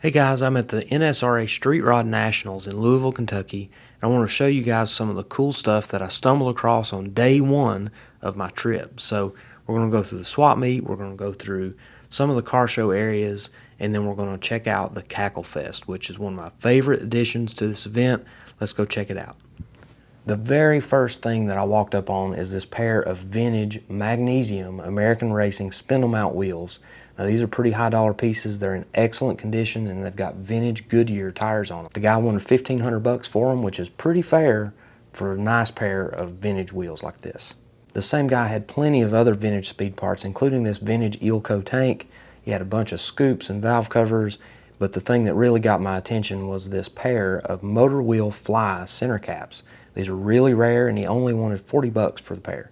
Hey guys, I'm at the NSRA Street Rod Nationals in Louisville, Kentucky, and I want to show you guys some of the cool stuff that I stumbled across on day one of my trip. So we're going to go through the swap meet, we're going to go through some of the car show areas, and then we're going to check out the Cackle Fest, which is one of my favorite additions to this event. Let's go check it out. The very first thing that I walked up on is this pair of vintage magnesium American Racing spindle mount wheels. Now these are pretty high dollar pieces. They're in excellent condition and they've got vintage Goodyear tires on them. The guy wanted $1,500 for them, which is pretty fair for a nice pair of vintage wheels like this. The same guy had plenty of other vintage speed parts, including this vintage Eelco tank. He had a bunch of scoops and valve covers, but the thing that really got my attention was this pair of motor wheel fly center caps. These are really rare and he only wanted $40 for the pair.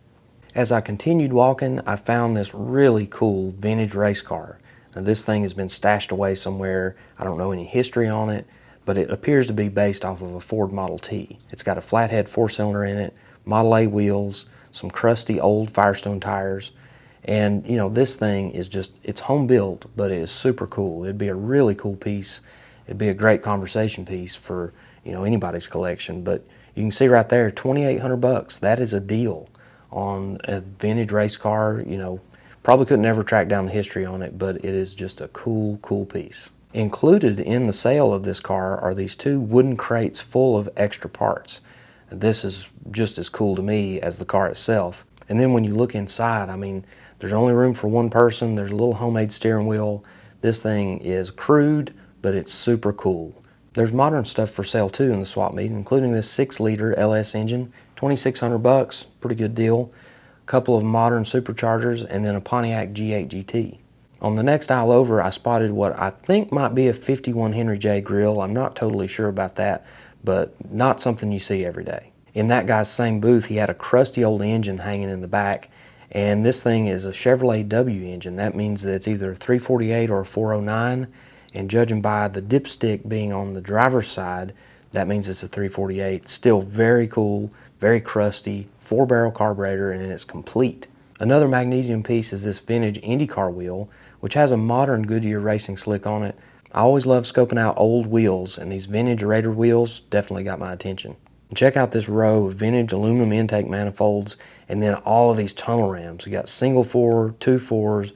As I continued walking, I found this really cool vintage race car. Now this thing has been stashed away somewhere. I don't know any history on it, but it appears to be based off of a Ford Model T. It's got a flathead 4-cylinder in it, Model A wheels, some crusty old Firestone tires, and you know, this thing is just, it's home built, but it is super cool. It'd be a really cool piece. It'd be a great conversation piece for, you know, anybody's collection. But you can see right there, $2,800. That is a deal on a vintage race car. You know, probably couldn't ever track down the history on it, but it is just a cool piece. Included in the sale of this car are these 2 wooden crates full of extra parts. This is just as cool to me as the car itself. And then when you look inside, I mean, there's only room for one person. There's a little homemade steering wheel. This thing is crude, but it's super cool. There's modern stuff for sale too in the swap meet, including this 6-liter LS engine, $2,600, pretty good deal. A couple of modern superchargers, and then a Pontiac G8 GT. On the next aisle over, I spotted what I think might be a 51 Henry J grill. I'm not totally sure about that, but not something you see every day. In that guy's same booth, he had a crusty old engine hanging in the back, and this thing is a Chevrolet W engine. That means that it's either a 348 or a 409. And judging by the dipstick being on the driver's side, that means it's a 348. Still very cool, very crusty, 4-barrel carburetor, and it's complete. Another magnesium piece is this vintage IndyCar wheel, which has a modern Goodyear racing slick on it. I always love scoping out old wheels, and these vintage Raider wheels definitely got my attention. And check out this row of vintage aluminum intake manifolds, and then all of these tunnel rams. We got single 4, 2 4s,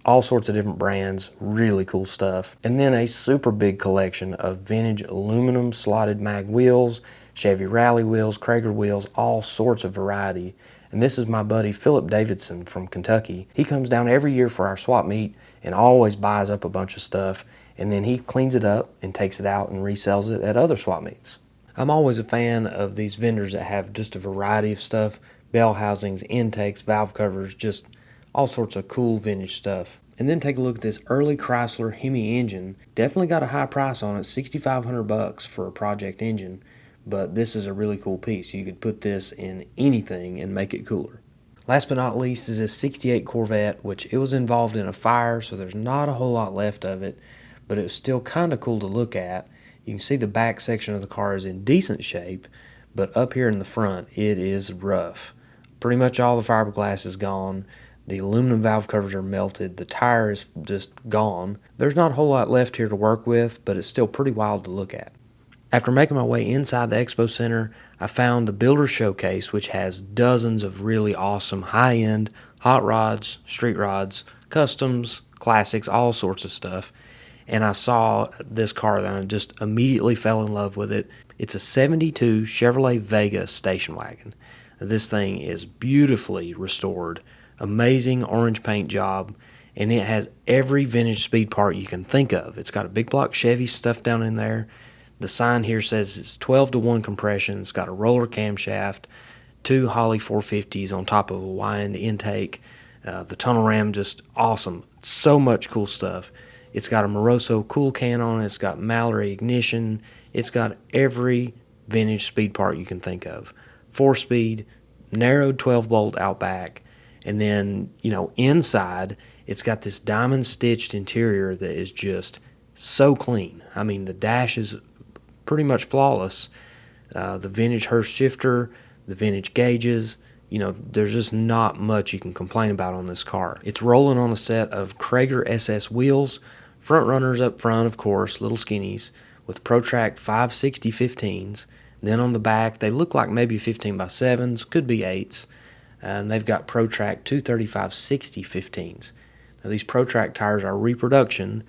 all sorts of different brands, really cool stuff. And then a super big collection of vintage aluminum slotted mag wheels, Chevy Rally wheels, Krager wheels, all sorts of variety. And this is my buddy Philip Davidson from Kentucky. He comes down every year for our swap meet and always buys up a bunch of stuff, and then he cleans it up and takes it out and resells it at other swap meets. I'm always a fan of these vendors that have just a variety of stuff, bell housings, intakes, valve covers, just all sorts of cool vintage stuff. And then take a look at this early Chrysler Hemi engine. Definitely got a high price on it, $6,500 for a project engine, but this is a really cool piece. You could put this in anything and make it cooler. Last but not least is this 68 Corvette, which it was involved in a fire, so there's not a whole lot left of it, but it was still kind of cool to look at. You can see the back section of the car is in decent shape, but up here in the front, it is rough. Pretty much all the fiberglass is gone. The aluminum valve covers are melted. The tire is just gone. There's not a whole lot left here to work with, but it's still pretty wild to look at. After making my way inside the expo center, I found the Builder's Showcase, which has dozens of really awesome high-end hot rods, street rods, customs, classics, all sorts of stuff. And I saw this car and I just immediately fell in love with it. It's a 72 Chevrolet Vega station wagon. This thing is beautifully restored. Amazing orange paint job, and it has every vintage speed part you can think of. It's got a big block Chevy stuff down in there. The sign here says it's 12-to-1 compression. It's got a roller camshaft, 2 Holley 450s on top of a wind intake. The tunnel ram, just awesome. So much cool stuff. It's got a Moroso cool can on it. It's got Mallory ignition. It's got every vintage speed part you can think of. 4-speed, narrowed 12-bolt out back. And then, you know, inside, it's got this diamond stitched interior that is just so clean. I mean, the dash is pretty much flawless. The vintage Hurst shifter, the vintage gauges, you know, there's just not much you can complain about on this car. It's rolling on a set of Krager SS wheels, Front runners up front, of course, little skinnies, with ProTrack 560 15s. Then on the back, they look like maybe 15x7s, could be 8s. And they've got ProTrack 235 60 15s. Now, these ProTrack tires are reproduction.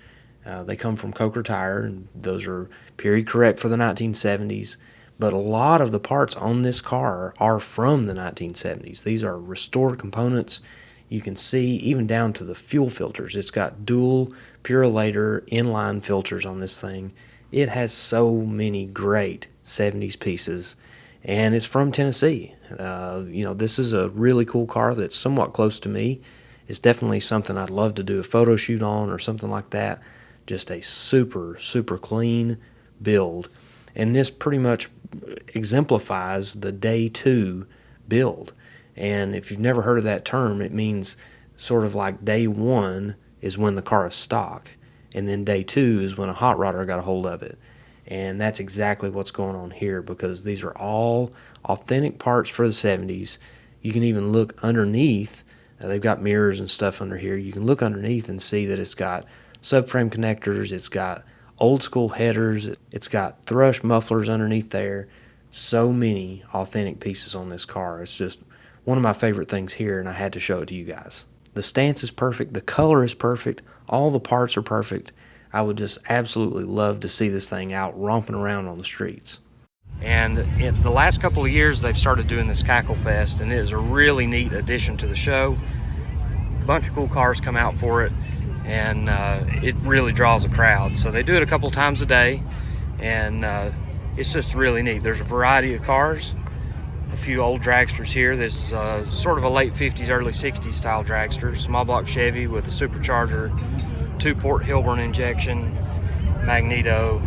They come from Coker Tire, and those are period correct for the 1970s. But a lot of the parts on this car are from the 1970s. These are restored components. You can see even down to the fuel filters. It's got dual Purolator inline filters on this thing. It has so many great 70s pieces, and it's from Tennessee. This is a really cool car that's somewhat close to me. It's definitely something I'd love to do a photo shoot on or something like that. Just a super, super clean build. And this pretty much exemplifies the day 2 build. And if you've never heard of that term, it means sort of like day 1 is when the car is stock, and then day 2 is when a hot rodder got a hold of it. And that's exactly what's going on here, because these are all authentic parts for the 70s. You can even look underneath. They've got mirrors and stuff under here. You can look underneath and see that it's got subframe connectors, it's got old school headers, it's got thrush mufflers underneath there. So many authentic pieces on this car. It's just one of my favorite things here, and I had to show it to you guys. The stance is perfect, the color is perfect, all the parts are perfect. I would just absolutely love to see this thing out romping around on the streets. And in the last couple of years, they've started doing this Cackle Fest, and it is a really neat addition to the show. A bunch of cool cars come out for it, and it really draws a crowd. So they do it a couple times a day, and it's just really neat. There's a variety of cars, a few old dragsters here. This is sort of a late 50s, early 60s style dragster, small block Chevy with a supercharger, 2-port Hilburn injection, magneto.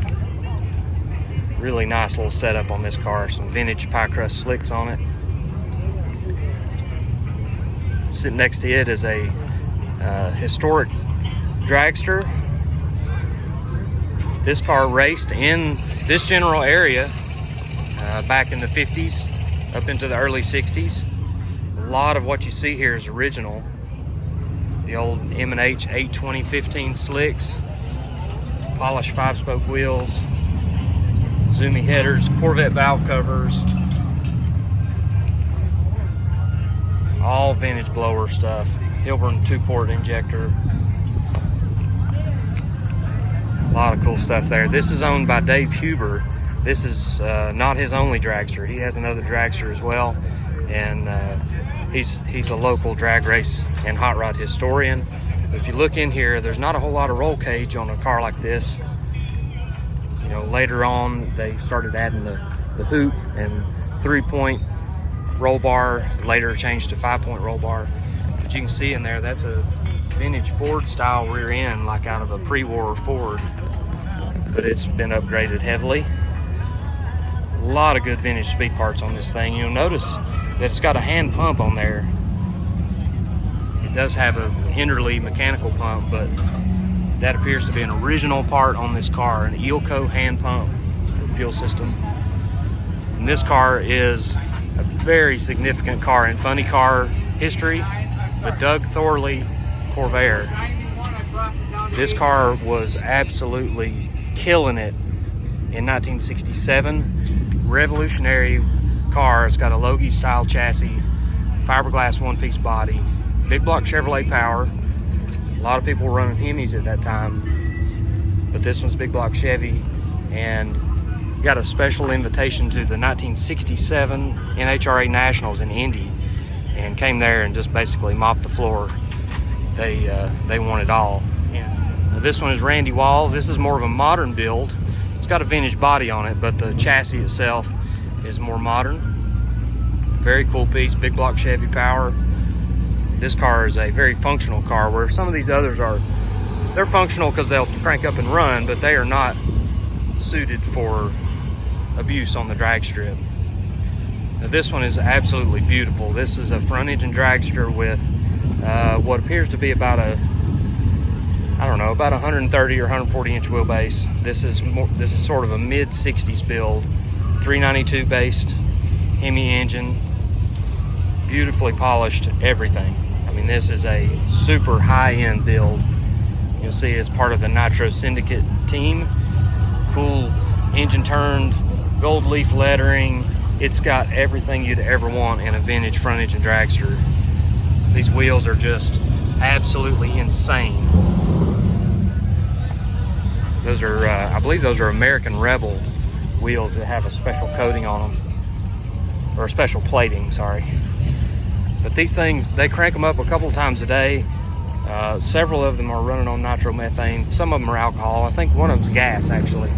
Really nice little setup on this car. Some vintage pie crust slicks on it. Sitting next to it is a historic dragster. This car raced in this general area back in the 50s up into the early 60s. A lot of what you see here is original. The old M&H 820 15 slicks, polished 5-spoke wheels, zoomy headers, Corvette valve covers, all vintage blower stuff, Hilburn 2-port injector. A lot of cool stuff there. This is owned by Dave Huber. This is not his only dragster. He has another dragster as well, and he's a local drag race and hot rod historian. If you look in here, there's not a whole lot of roll cage on a car like this. You know, later on they started adding the hoop and 3-point roll bar, later changed to 5-point roll bar. But you can see in there, that's a vintage Ford style rear end, like out of a pre-war Ford, but it's been upgraded heavily. A lot of good vintage speed parts on this thing. You'll notice that it's got a hand pump on there. It does have a Hinderly mechanical pump, but that appears to be an original part on this car, an Eelco hand pump for the fuel system. And this car is a very significant car in funny car history, the Doug Thorley Corvair. This car was absolutely killing it in 1967. Revolutionary car. It's got a Logie style chassis, fiberglass one-piece body, big block Chevrolet power. A lot of people were running Hemis at that time, but this one's big block Chevy, and got a special invitation to the 1967 NHRA Nationals in Indy, and came there and just basically mopped the floor. They won it all. Now, this one is Randy Walls. This is more of a modern build. It's got a vintage body on it, but the chassis itself is more modern. Very cool piece, big block Chevy power. This car is a very functional car, where some of these others they're functional because they'll crank up and run, but they are not suited for abuse on the drag strip. Now, this one is absolutely beautiful. This is a front engine dragster with what appears to be about a 130 or 140 inch wheelbase. This is sort of a mid 60s build, 392 based Hemi engine, beautifully polished everything. I mean, this is a super high-end build, You'll see it's part of the Nitro Syndicate team. Cool engine turned, gold leaf lettering. It's got everything you'd ever want in a vintage front engine dragster. These wheels are just absolutely insane. Those are, I believe those are American Rebel wheels that have a special coating on them, or a special plating, sorry. But these things, they crank them up a couple of times a day. Several of them are running on nitromethane. Some of them are alcohol. I think one of them's gas, actually.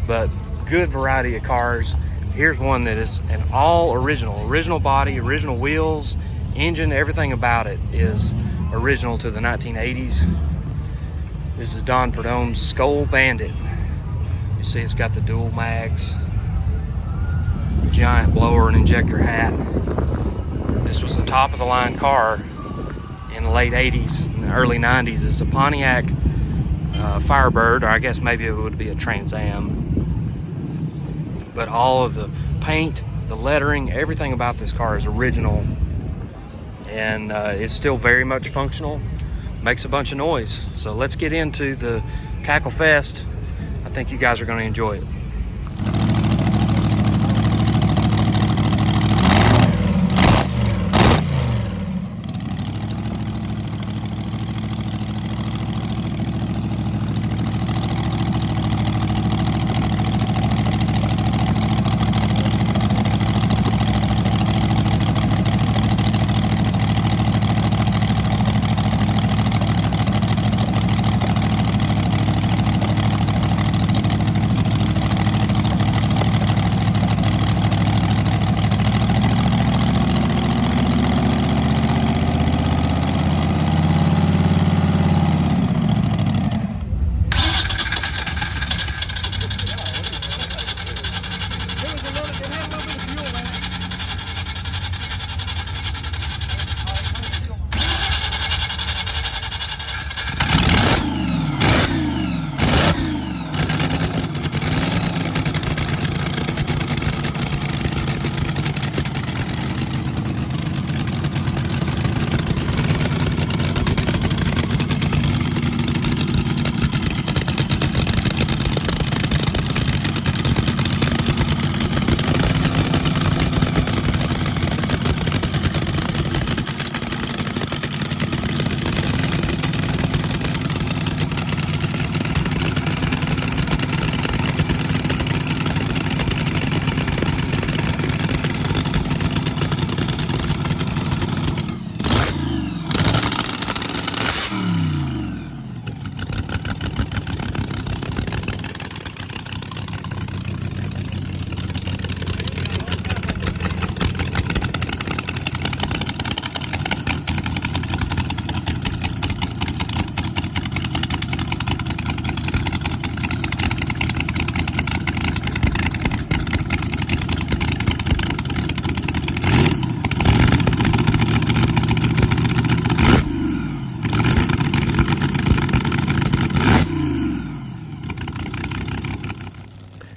But good variety of cars. Here's one that is an all original body, original wheels, engine, everything about it is original to the 1980s. This is Don Perdome's Skull Bandit. You see it's got the dual mags, giant blower and injector hat. This was a top of the line car in the late 80s and the early 90s. It's a Pontiac Firebird, or I guess maybe it would be a Trans Am. But all of the paint, the lettering, everything about this car is original, and it's still very much functional. Makes a bunch of noise. So let's get into the Cackle Fest. I think you guys are going to enjoy it.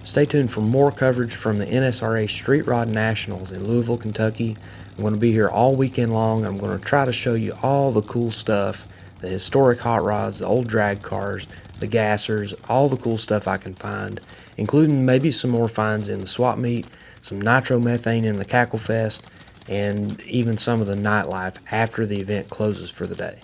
Stay tuned for more coverage from the NSRA Street Rod Nationals in Louisville, Kentucky. I'm going to be here all weekend long. I'm going to try to show you all the cool stuff, the historic hot rods, the old drag cars, the gassers, all the cool stuff I can find, including maybe some more finds in the swap meet, some nitromethane in the Cackle Fest, and even some of the nightlife after the event closes for the day.